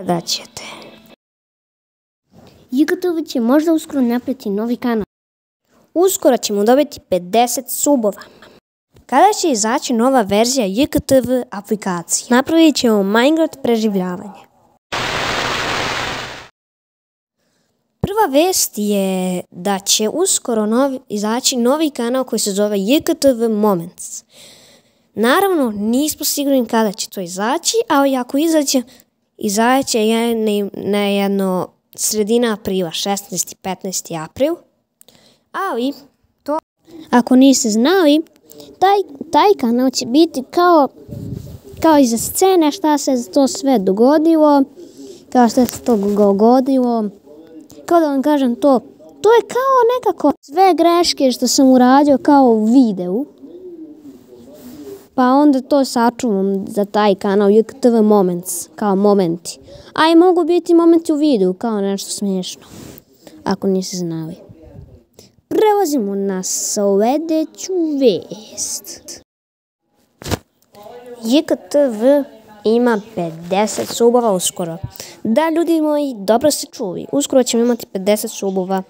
Da ćete. JGTV će možda uskoro napraviti novi kanal. Uskoro ćemo dobiti 50 subova. Kada će izaći nova verzija JGTV aplikacije? Napravit ćemo Minecraft preživljavanje. Prva vest je da će uskoro izaći novi kanal koji se zove JGTV Moments. Naravno, nismo sigurni kada će to izaći, ali ako izaće na jedno sredina aprila, 16. 15. april. Ali, to, ako niste znali, taj kanal će biti kao iza scene šta se to sve dogodilo, kao što se to dogodilo. Kao da vam kažem to je kao nekako sve greške što sam uradio kao u videu. Pa onda to sačuvam za taj kanal JGTV Moments, kao momenti. A i mogu biti momenti u videu, kao nešto smiješno, ako niste znali. Prelazimo na sljedeću vest. JGTV ima 50 subova uskoro. Da, ljudi moji, dobro se čuli. Uskoro ćemo imati 50 subova,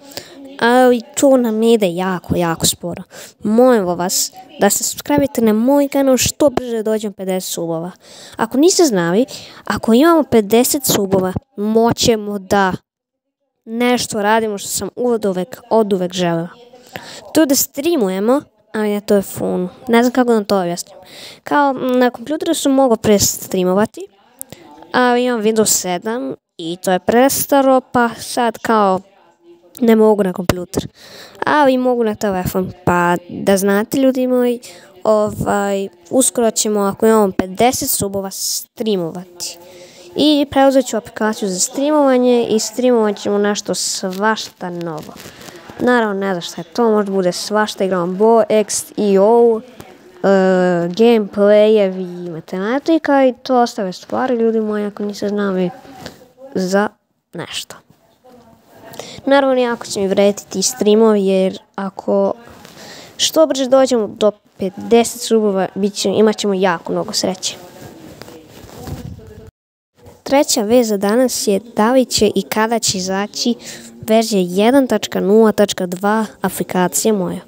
ali to nam ide jako sporo. Molim vas da se subscribe-te na moj kanal što brže dođemo 50 subova. Ako niste znali, ako imamo 50 subova, moćemo da nešto radimo što sam oduvek želeo. To da streamujemo, ali to je fun. Ne znam kako da to objasnim. Kao na kompjuteru sam mogao prestreamovati, ali imam Windows 7 i to je prestaro, pa sad kao ne mogu na kompjuter. Ali mogu na telefon, pa da znate ljudi moji, uskoro ćemo, ako imamo 50 subova, streamovati. I preuzet ću aplikaciju za streamovanje i streamovat ćemo nešto svašta novo. Naravno, ne znam šta je to, možda bude svašta, igramo Bo, XEO, gameplayevi, matematika i to ostave stvari, ljudi moji, ako niste znali za nešto. Naravno, jako će mi vrediti streamovi, jer ako što brže dođemo do 50 subova, imat ćemo jako mnogo sreće. Treća vest za danas je da li će i kada će izaći verzija 1.0.2 aplikacije moja.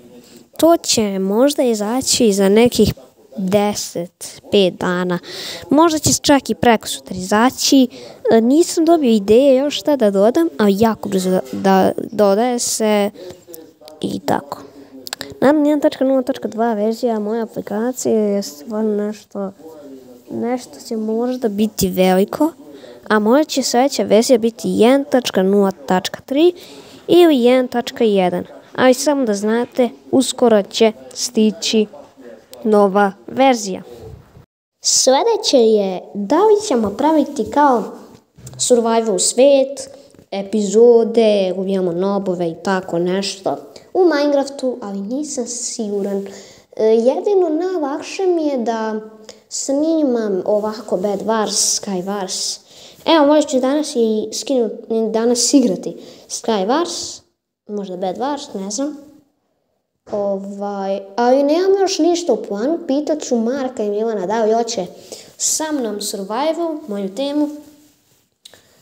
To će možda izaći za nekih 5 dana. Možda će čak i prekosutra izaći. Nisam dobio ideje još šta da dodam, ali jako brzo da dodaje se i tako. Naravno, 1.0.2 verzija moje aplikacije je stvarno nešto će možda biti veliko, a možda će sljedeća verzija biti 1.0.3 ili 1.1. Ali samo da znate, uskoro će stići nova verzija. Sljedeće je da li ćemo praviti kao survival svijet, epizode, ubijamo nobove i tako nešto u Minecraftu, ali nisam siguran. Jedino najlakše mi je da snimam ovako Bed Wars, Sky Wars. Evo, možda ću danas igrati Sky Wars, možda Bed Wars, ne znam. Ali nemam još ništa u planu, pitat ću Marka i Milana da li hoće sa mnom survival, moju temu,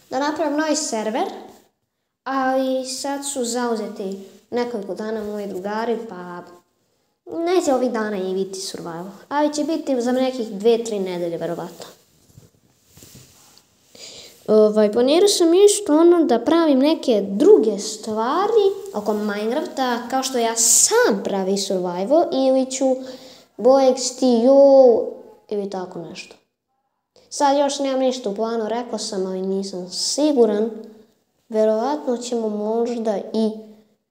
da napravim novi server, ali sad su zauzeti nekoliko dana moji drugari, pa neće ovih dana i biti survival, ali će biti za nekih 2-3 nedelje, verovatno. Planirao sam isto da pravim neke druge stvari oko Minecrafta, kao što ja sam pravi survival, ili ću BoXTO ili tako nešto. Sad još nemam ništa u planu, rekao sam, ali nisam siguran. Verovatno ćemo možda i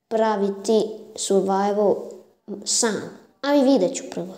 praviti survival sam, ali vidjet ću prvo.